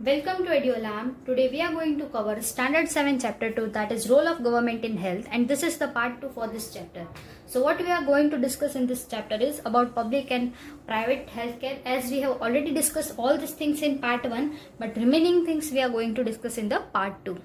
Welcome to Ediolam. Today we are going to cover Standard 7 Chapter 2, that is Role of Government in Health, and this is the part 2 for this chapter. So what we are going to discuss in this chapter is about public and private healthcare, as we have already discussed all these things in part 1, but remaining things we are going to discuss in the part 2.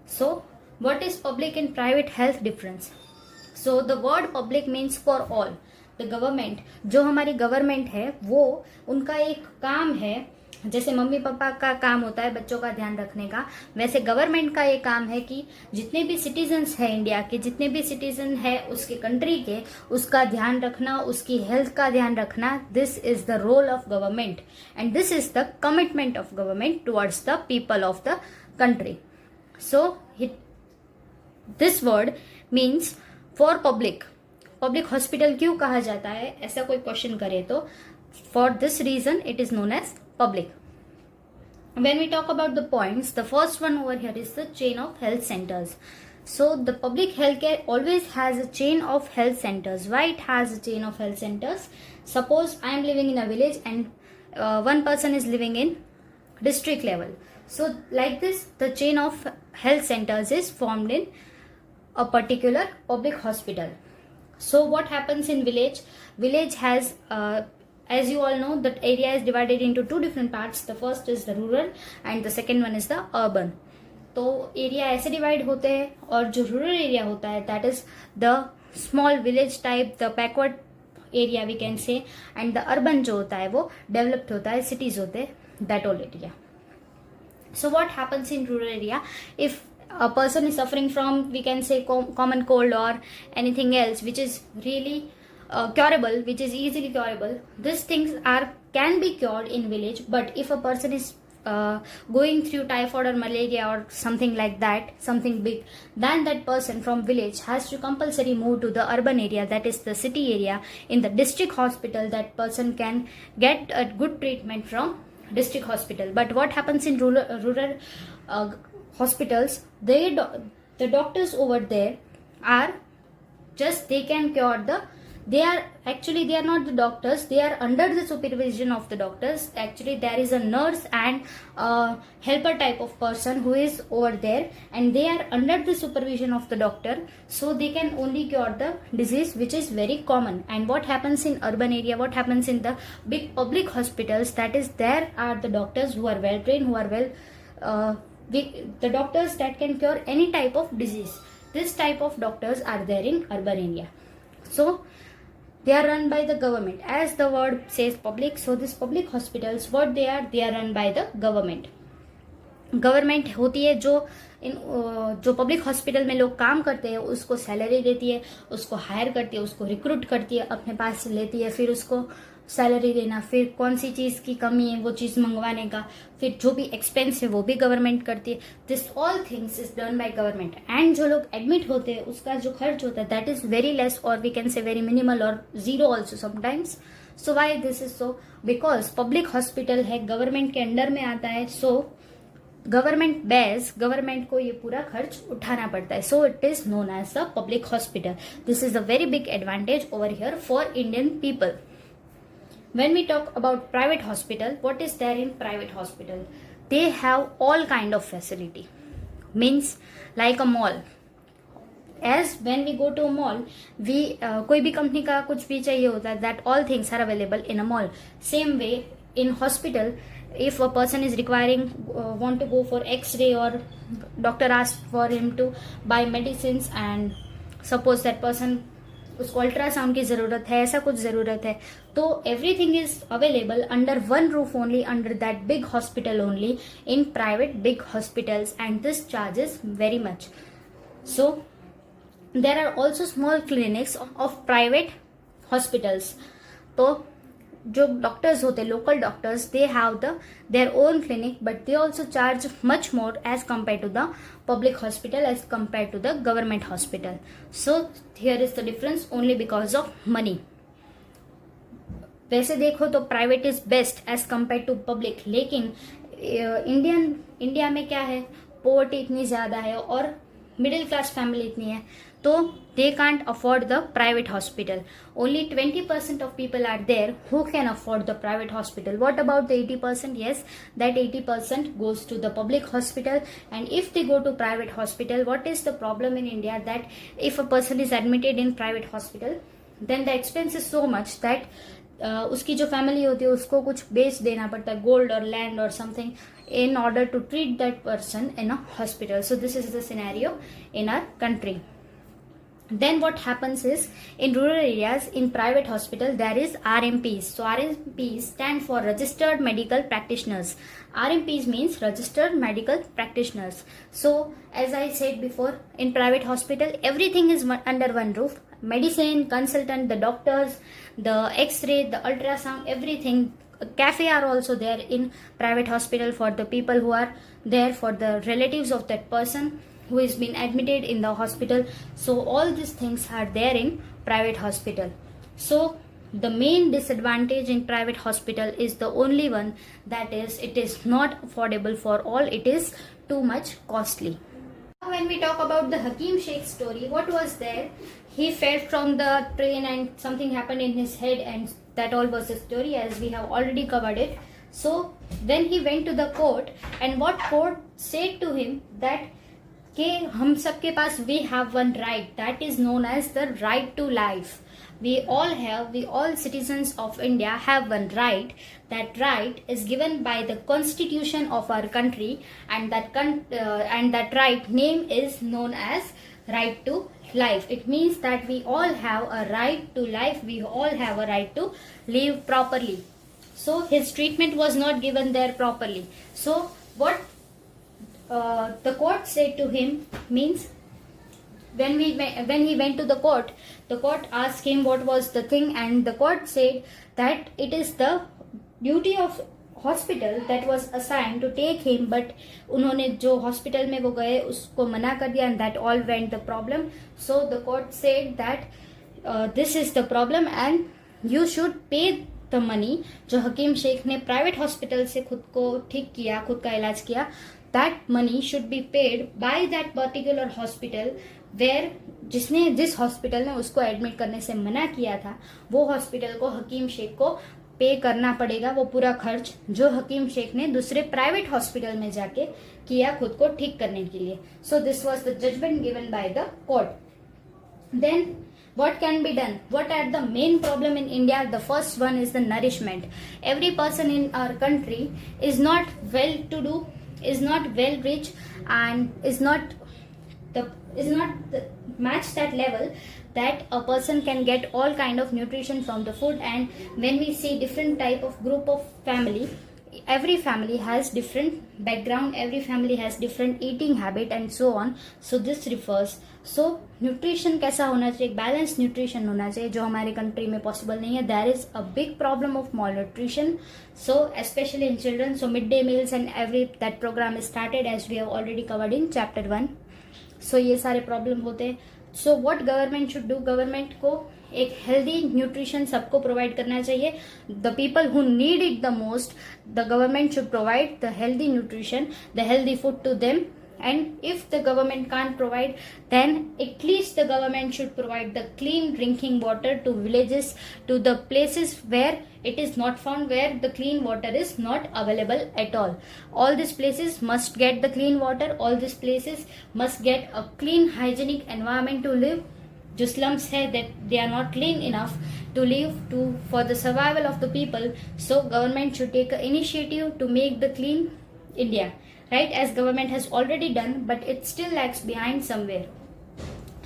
So what is public and private health difference? So the word public means for all. The government, जो हमारी government है वो उनका एक काम है, जैसे mummy papa का काम होता है बच्चों का ध्यान रखने का, वैसे गवर्नमेंट का ये काम है कि जितने भी सिटीजन्स हैं इंडिया के, जितने भी सिटीजन है उसके कंट्री के, उसका ध्यान रखना, उसकी हेल्थ का ध्यान रखना. This is the role of government and this is the commitment of government towards the people of the country. So this word means for public. Public hospital क्यों कहा जाता है, ऐसा कोई क्वेश्चन करे तो for this reason it is known as public. When we talk about the points, the first one over here is the chain of health centers. So the public healthcare always has a chain of health centers. Why it has a chain of health centers? Suppose I am living in a village and one person is living in district level. So like this, the chain of health centers is formed in a particular public hospital. So what happens in village? Village has as you all know, that area is divided into two different parts. The first is the rural and the second one is the urban. तो area ऐसे divide होते हैं और जो rural area होता है that is the small village type, the backward area we can say, and the urban जो होता है वो डेवलप्ड होता है, सिटीज होते हैं, that all area. So what happens in rural area, if a person is suffering from, we can say, common cold or anything else which is really curable, which is easily curable, these things can be cured in village. But if a person is going through typhoid or malaria or something like that, something big, then that person from village has to compulsory move to the urban area, that is the city area. In the district hospital, that person can get a good treatment from district hospital. But what happens in rural hospitals, the doctors over there are just, they can cure they are not the doctors, they are under the supervision of the doctors. Actually there is a nurse and a helper type of person who is over there, and they are under the supervision of the doctor, so they can only cure the disease which is very common. And what happens in urban area, what happens in the big public hospitals, that is there are the doctors who are well trained, who are well the doctors that can cure any type of disease. This type of doctors are there in urban area. So they are run by the government, as the word says public. So this public hospitals, what they are run by the government. Government होती है जो public hospital में लोग काम करते हैं उसको salary देती है, उसको हायर करती है, उसको रिक्रूट करती है, अपने पास लेती है, फिर उसको सैलरी देना, फिर कौन सी चीज़ की कमी है वो चीज़ मंगवाने का, फिर जो भी एक्सपेंस है वो भी गवर्नमेंट करती है. This all things is done by government. And जो लोग एडमिट होते हैं उसका जो खर्च होता है दैट इज वेरी लेस, और we can say very minimal और zero also sometimes. So why this is so? Because public hospital है, गवर्नमेंट के अंडर में आता है, सो गवर्नमेंट को ये पूरा खर्च उठाना पड़ता है. So it is known as the public hospital. This is a very big advantage over here for Indian people. When we talk about private hospital, what is there in private hospital? They have all kind of facility. Means like a mall. As when we go to a mall, we कोई भी company का कुछ भी चाहिए होता है, that all things are available in a mall. Same way in hospital, if a person is requiring want to go for X-ray or doctor asks for him to buy medicines, and suppose that person उसको ultrasound की ज़रूरत है, ऐसा कुछ ज़रूरत है, तो everything is available under one roof only, under that big hospital only, in private big hospitals, and this charges very much. So there are also small clinics of private hospitals. तो जो डॉक्टर्स होते हैं, local doctors, they have their own clinic, but they also charge much more as compare to the public hospital, as compared to the government hospital. So here is the difference only because of money. वैसे देखो तो private is best as compare to public, लेकिन India में क्या है, poverty इतनी ज्यादा है और मिडिल क्लास फैमिली इतनी है, तो they can't afford the private hospital. Only 20% of people are there who can afford the private hospital. What about the 80%? Yes, that 80% goes to the public hospital. And if they go to private hospital, what is the problem in India? That if a person is admitted in private hospital, then the expense is so much that उसकी जो family होती है उसको कुछ बेच देना पड़ता है, गोल्ड और लैंड और something, in order to treat that person in a hospital. So this is the scenario in our country. Then what happens is, in rural areas, in private hospital, there is RMPs. So RMPs stand for Registered Medical Practitioners. RMPs means Registered Medical Practitioners. So as I said before, in private hospital, everything is under one roof. Medicine, consultant, the doctors, the X-ray, the ultrasound, everything. Cafe are also there in private hospital for the people who are there, for the relatives of that person who is been admitted in the hospital. So all these things are there in private hospital. So the main disadvantage in private hospital is the only one, that is, it is not affordable for all, it is too much costly. When we talk about the Hakim Sheikh story, what was there? He fell from the train and something happened in his head, and that all was the story, as we have already covered it. So then he went to the court, and what court said to him that कि हम सबके पास we have one right, that is known as the right to life. We all citizens of India have one right. That right is given by the constitution of our country, and that right name is known as right to life. It means that we all have a right to life, we all have a right to live properly. So his treatment was not given there properly. So what the court said to him means, when he went to the court asked him what was the thing, and the court said that it is the duty of hospital that was assigned to take him, but उन्होंने जो hospital में वो गए उसको मना कर दिया, and that all went the problem. So the court said that this is the problem and you should pay the money. जो हकीम शेख ने प्राइवेट हॉस्पिटल से खुद को ठीक किया, खुद का इलाज किया, that money should be paid by that particular hospital where जिस हॉस्पिटल ने उसको एडमिट करने से मना किया था, वो हॉस्पिटल को हकीम शेख को पे करना पड़ेगा वो पूरा खर्च जो हकीम शेख ने दूसरे प्राइवेट हॉस्पिटल में जाके किया खुद को ठीक करने के लिए. So this was the judgement given by the court. Then what can be done? What are the main problem in India? The first one is the nourishment. Every person in our country is not well to do, is not well rich, and is not match that level that a person can get all kind of nutrition from the food. And when we see different type of group of family, every family has different background, every family has different eating habit and so on. So this refers, so nutrition कैसा होना चाहिए, balanced nutrition होना चाहिए, जो हमारे country में possible नहीं है. There is a big problem of malnutrition, so especially in children. So midday meals and that program is started, as we have already covered in chapter 1. So ये सारे problem होते हैं. So what government should do? Government को एक healthy nutrition सबको provide करना चाहिए. The people who need it the most, the government should provide the healthy nutrition, the healthy food to them. And if the government can't provide, then at least the government should provide the clean drinking water to villages, to the places where it is not found, where the clean water is not available at all. All these places must get the clean water. All these places must get a clean hygienic environment to live. जो slums है, that they are not clean enough to live for the survival of the people. So government should take an initiative to make the clean India, right? As government has already done, but it still lags behind somewhere.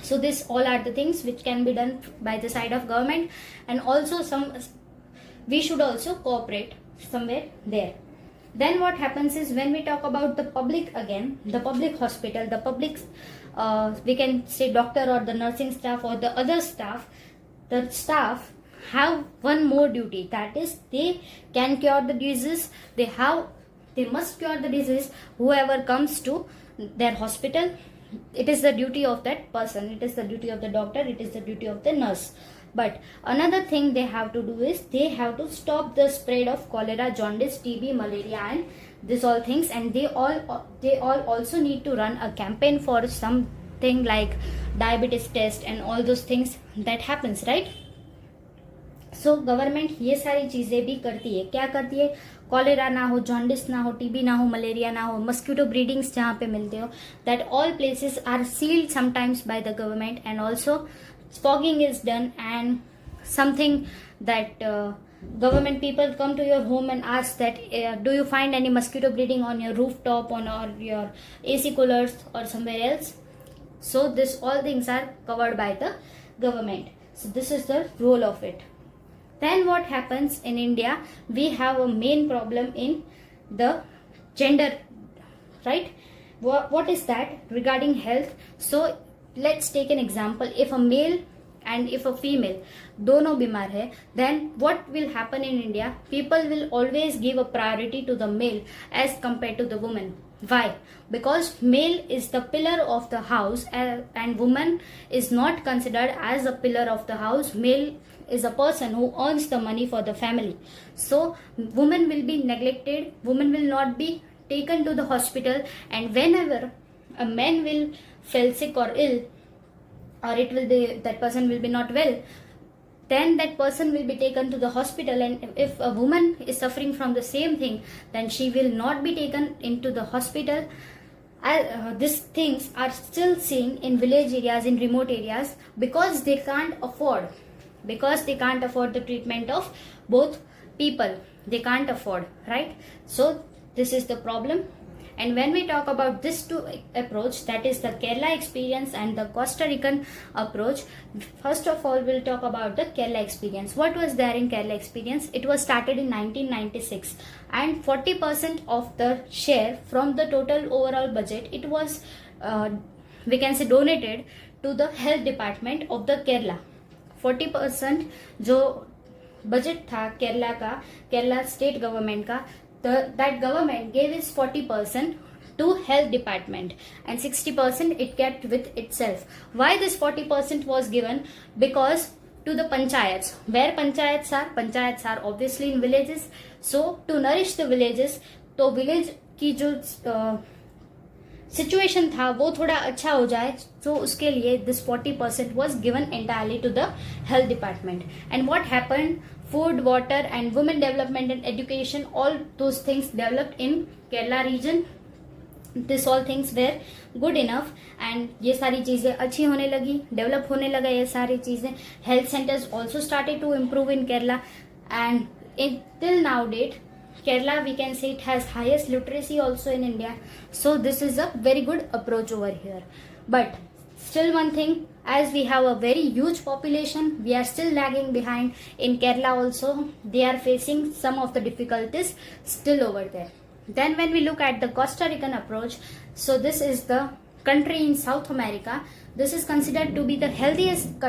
So this all are the things which can be done by the side of government, and also we should also cooperate somewhere there. Then what happens is, when we talk about the public again, the public hospital, the public we can say doctor or the nursing staff or the other staff, the staff have one more duty, that is they can cure the disease. They must cure the disease whoever comes to their hospital. It is the duty of that person, it is the duty of the doctor, it is the duty of the nurse. But another thing they have to do is, they have to stop the spread of cholera, jaundice, TB, malaria, and these all things. And they all also need to run a campaign for some thing like diabetes test and all those things that happens, right? So government ये सारी चीज़ें भी करती है. क्या करती है? Cholera ना हो, जॉन्डिस ना हो, टीबी ना हो, मलेरिया ना हो, मस्किटो ब्रीडिंग्स जहाँ पे मिलते हो, that all places are sealed sometimes by the government. And also fogging is done and something that government people come to your home and ask that do you find any mosquito breeding on your rooftop or your AC coolers or somewhere else. So this all things are covered by the government. So this is the role of it. Then what happens in India, we have a main problem in the gender, right? What is that regarding health? So let's take an example. If a male and if a female दोनों बीमार है, then what will happen in India? People will always give a priority to the male as compared to the woman. Why? Because male is the pillar of the house and woman is not considered as a pillar of the house. Male is a person who earns the money for the family. So woman will be neglected, woman will not be taken to the hospital, and whenever a man will feel sick or ill, or it will be that person will be not well, then that person will be taken to the hospital. And if a woman is suffering from the same thing, then she will not be taken into the hospital. These things are still seen in village areas, in remote areas, because they can't afford the treatment of both people. They can't afford, right? So this is the problem. And when we talk about this two approach, that is the Kerala experience and the Costa Rican approach, first of all we'll talk about the Kerala experience. What was there in Kerala experience? It was started in 1996, and 40% of the share from the total overall budget, it was we can say donated to the health department of the Kerala. 40% जो budget था केरला का, Kerala state government का, that government gave its 40% to health department and 60% it kept with itself. Why this 40% was given? Because to the panchayats. Where panchayats are? Panchayats are obviously in villages. So to nourish the villages, तो village की जो situation था वो थोड़ा अच्छा हो जाए, तो उसके लिए this 40% was given entirely to the health department. And what happened? Food, water and women development and education, all those things developed in Kerala region. This all things were good enough and ये सारी चीज़ें अच्छी होने लगी, develop होने लगा ये सारी चीज़ें. Health centers also started to improve in Kerala, and till now date Kerala, we can say it has highest literacy also in India. So this is a very good approach over here. But still one thing, as we have a very huge population, we are still lagging behind. In Kerala also, they are facing some of the difficulties still over there. Then when we look at the Costa Rican approach, so this is the country in South America. This is considered to be the healthiest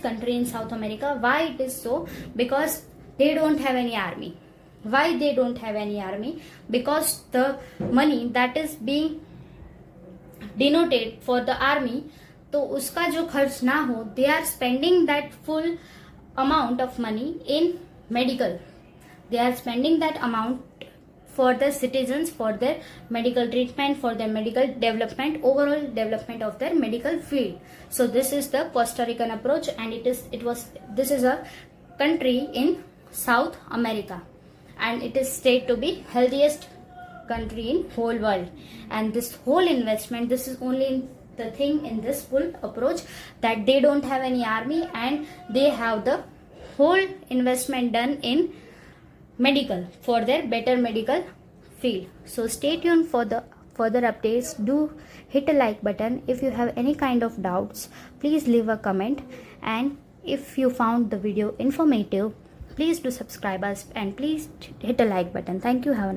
country in South America. Why it is so? Because they don't have any army. Why they don't have any army? Because the money that is being denoted for the army, तो उसका जो खर्च ना हो, they are spending that full amount of money in medical. They are spending that amount for the citizens, for their medical treatment, for their medical development, overall development of their medical field. So this is the Costa Rican approach, and this is a country in South America, and it is said to be healthiest country in whole world. And this whole investment, this is only the thing in this full approach, that they don't have any army and they have the whole investment done in medical, for their better medical field. So stay tuned for the further updates. Do hit a like button. If you have any kind of doubts, please leave a comment, and if you found the video informative, please do subscribe us and please hit a like button. Thank you. Have a nice